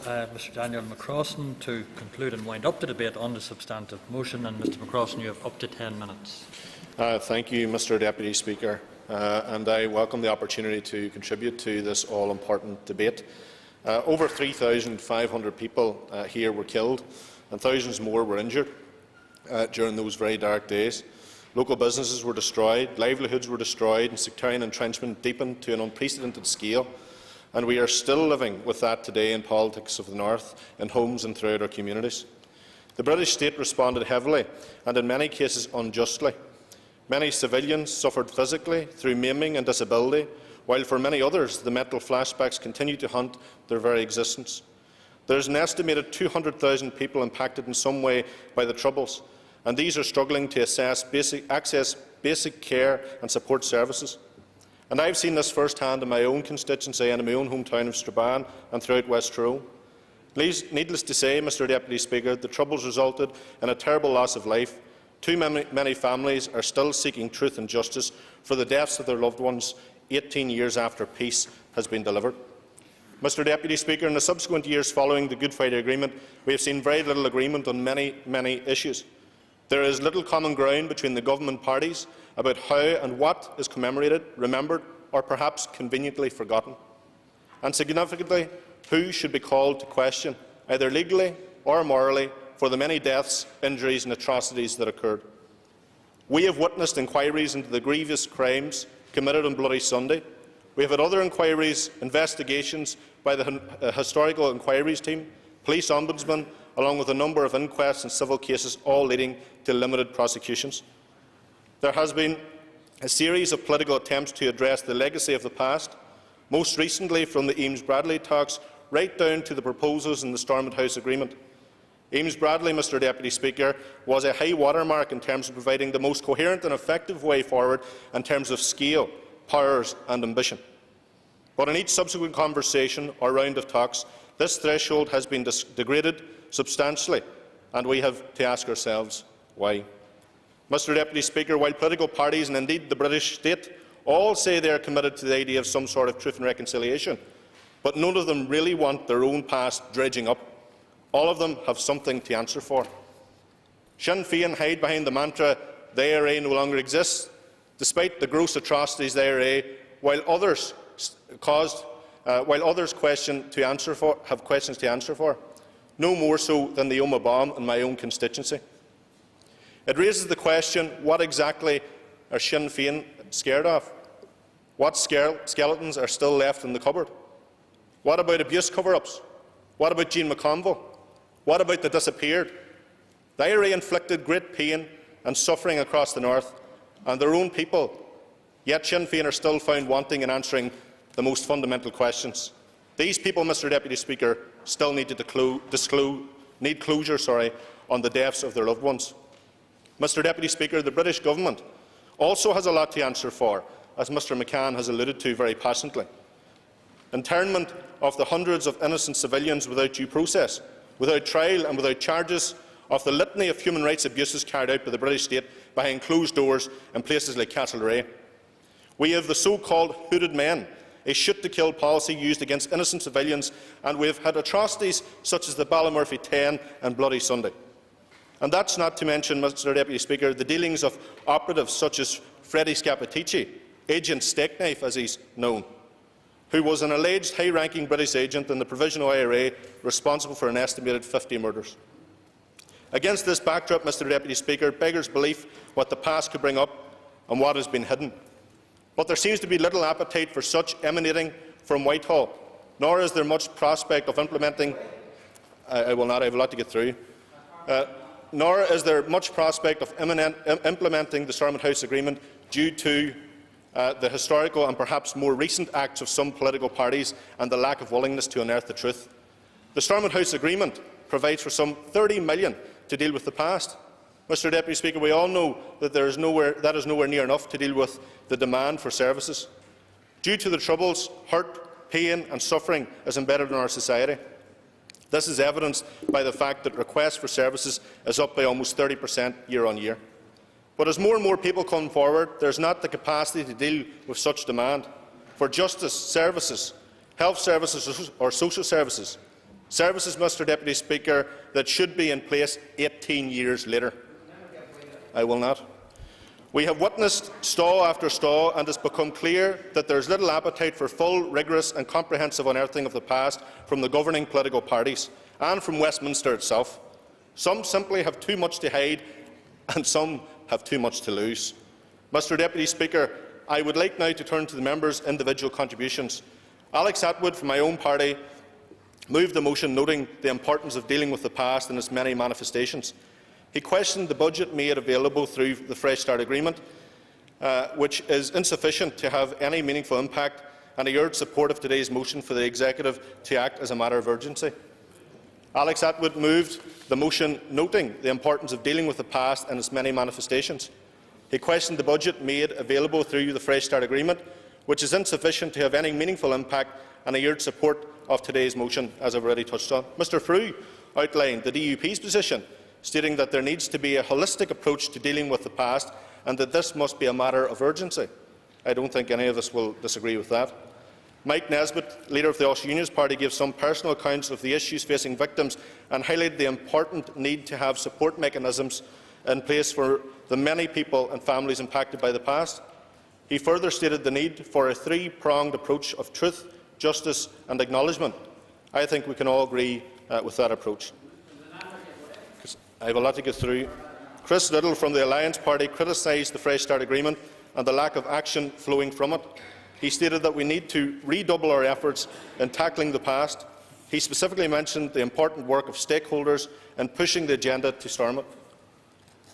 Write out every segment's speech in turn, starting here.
Mr Daniel McCrossan to conclude and wind up the debate on the substantive motion. And Mr McCrossan, you have up to 10 minutes. Thank you, Mr Deputy Speaker, and I welcome the opportunity to contribute to this all-important debate. Over 3,500 people here were killed and thousands more were injured during those very dark days. Local businesses were destroyed, livelihoods were destroyed, and sectarian entrenchment deepened to an unprecedented scale. And we are still living with that today in politics of the North, in homes and throughout our communities. The British state responded heavily and in many cases unjustly. Many civilians suffered physically through maiming and disability, while for many others the mental flashbacks continue to haunt their very existence. There is an estimated 200,000 people impacted in some way by the Troubles, and these are struggling to access basic care and support services. And I have seen this first-hand in my own constituency and in my own hometown of Strabane and throughout West Tyrone. Needless to say, Mr Deputy Speaker, the Troubles resulted in a terrible loss of life. Too many families are still seeking truth and justice for the deaths of their loved ones 18 years after peace has been delivered. Mr Deputy Speaker, in the subsequent years following the Good Friday Agreement, we have seen very little agreement on many issues. There is little common ground between the government parties about how and what is commemorated, remembered, or perhaps conveniently forgotten. And significantly, who should be called to question, either legally or morally, for the many deaths, injuries and atrocities that occurred. We have witnessed inquiries into the grievous crimes committed on Bloody Sunday. We have had other inquiries, investigations by the Historical Inquiries Team, Police Ombudsman, along with a number of inquests and civil cases, all leading to limited prosecutions. There has been a series of political attempts to address the legacy of the past, most recently from the Eames-Bradley talks right down to the proposals in the Stormont House Agreement. Eames-Bradley, Mr Deputy Speaker, was a high watermark in terms of providing the most coherent and effective way forward in terms of scale, powers and ambition. But in each subsequent conversation or round of talks, this threshold has been degraded substantially, and we have to ask ourselves why. Mr Deputy Speaker, while political parties and indeed the British state all say they are committed to the idea of some sort of truth and reconciliation, but none of them really want their own past dredging up. All of them have something to answer for. Sinn Féin hide behind the mantra, the IRA no longer exists, despite the gross atrocities of the IRA, while others have questions to answer for, no more so than the Oma bomb in my own constituency. It raises the question, what exactly are Sinn Féin scared of? What skeletons are still left in the cupboard? What about abuse cover-ups? What about Jean McConville? What about the disappeared? The IRA inflicted great pain and suffering across the North and their own people, yet Sinn Féin are still found wanting in answering the most fundamental questions. These people, Mr Deputy Speaker, still need closure on the deaths of their loved ones. Mr Deputy Speaker, the British Government also has a lot to answer for, as Mr McCann has alluded to very passionately. Internment of the hundreds of innocent civilians without due process, without trial and without charges, of the litany of human rights abuses carried out by the British state behind closed doors in places like Castlereagh. We have the so-called hooded men, a shoot-to-kill policy used against innocent civilians, and we have had atrocities such as the Ballymurphy 10 and Bloody Sunday. And that's not to mention, Mr Deputy Speaker, the dealings of operatives such as Freddie Scappaticci, Agent Steakknife as he's known, who was an alleged high-ranking British agent in the Provisional IRA responsible for an estimated 50 murders. Against this backdrop, Mr Deputy Speaker, beggars belief what the past could bring up and what has been hidden. But there seems to be little appetite for such emanating from Whitehall, nor is there much prospect of implementing I have a lot to get through. Nor is there much prospect of implementing the Stormont House Agreement due to the historical and perhaps more recent acts of some political parties and the lack of willingness to unearth the truth. The Stormont House Agreement provides for some $30 million to deal with the past. Mr Deputy Speaker, we all know that that is nowhere near enough to deal with the demand for services. Due to the Troubles, hurt, pain and suffering is embedded in our society. This is evidenced by the fact that requests for services is up by almost 30% year on year. But as more and more people come forward, there is not the capacity to deal with such demand for justice services, health services or social services. Services, Mr Deputy Speaker, that should be in place 18 years later. I will not. We have witnessed stall after stall, and it has become clear that there is little appetite for full, rigorous and comprehensive unearthing of the past from the governing political parties and from Westminster itself. Some simply have too much to hide and some have too much to lose. Mr Deputy Speaker, I would like now to turn to the members' individual contributions. Alex Atwood from my own party moved the motion noting the importance of dealing with the past and its many manifestations. He questioned the budget made available through the Fresh Start Agreement, which is insufficient to have any meaningful impact, and he urged support of today's motion for the Executive to act as a matter of urgency. Alex Atwood moved the motion noting the importance of dealing with the past and its many manifestations. He questioned the budget made available through the Fresh Start Agreement, which is insufficient to have any meaningful impact, and he urged support of today's motion, as I have already touched on. Mr Frew outlined the DUP's position, stating that there needs to be a holistic approach to dealing with the past and that this must be a matter of urgency. I don't think any of us will disagree with that. Mike Nesbitt, leader of the Ulster Unionist Party, gave some personal accounts of the issues facing victims and highlighted the important need to have support mechanisms in place for the many people and families impacted by the past. He further stated the need for a three-pronged approach of truth, justice and acknowledgement. I think we can all agree with that approach. I have a lot to get through. Chris Little from the Alliance Party criticised the Fresh Start Agreement and the lack of action flowing from it. He stated that we need to redouble our efforts in tackling the past. He specifically mentioned the important work of stakeholders in pushing the agenda to storm it.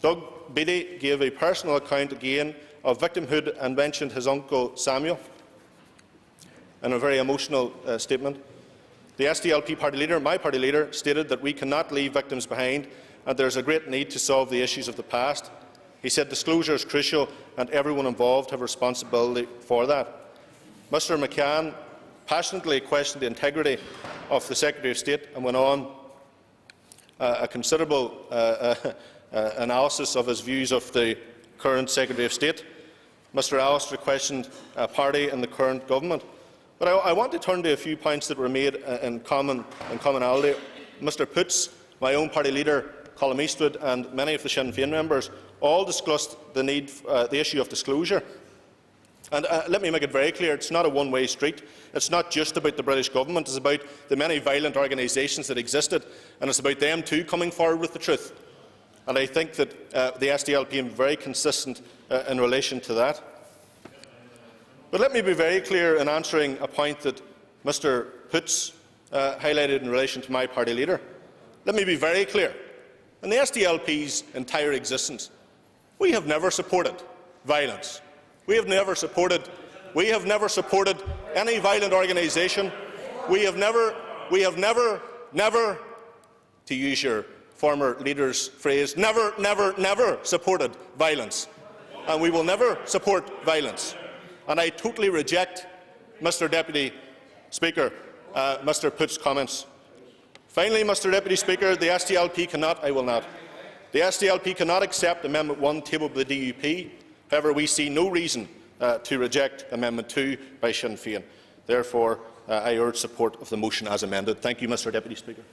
Doug Beattie gave a personal account again of victimhood and mentioned his uncle Samuel in a very emotional statement. The SDLP party leader, my party leader, stated that we cannot leave victims behind and there is a great need to solve the issues of the past. He said disclosure is crucial and everyone involved have responsibility for that. Mr McCann passionately questioned the integrity of the Secretary of State and went on a considerable analysis of his views of the current Secretary of State. Mr Allister questioned a party in the current government. But I want to turn to a few points that were made in commonality. Mr Poots, my own party leader, Colm Eastwood, and many of the Sinn Féin members all discussed the issue of disclosure. And let me make it very clear, it's not a one-way street. It's not just about the British government, it's about the many violent organisations that existed, and it's about them too coming forward with the truth. And I think that the SDLP is very consistent in relation to that. But let me be very clear in answering a point that Mr Poots highlighted in relation to my party leader. Let me be very clear. In the SDLP's entire existence, we have never supported violence. We have never supported any violent organisation. We have never, to use your former leader's phrase, never supported violence. And we will never support violence. And I totally reject, Mr Deputy Speaker, Mr Poots' comments. Finally, Mr Deputy Speaker, the SDLP cannot, I will not, the SDLP cannot accept Amendment 1 tabled by the DUP. However, we see no reason to reject Amendment 2 by Sinn Féin. Therefore, I urge support of the motion as amended. Thank you, Mr Deputy Speaker.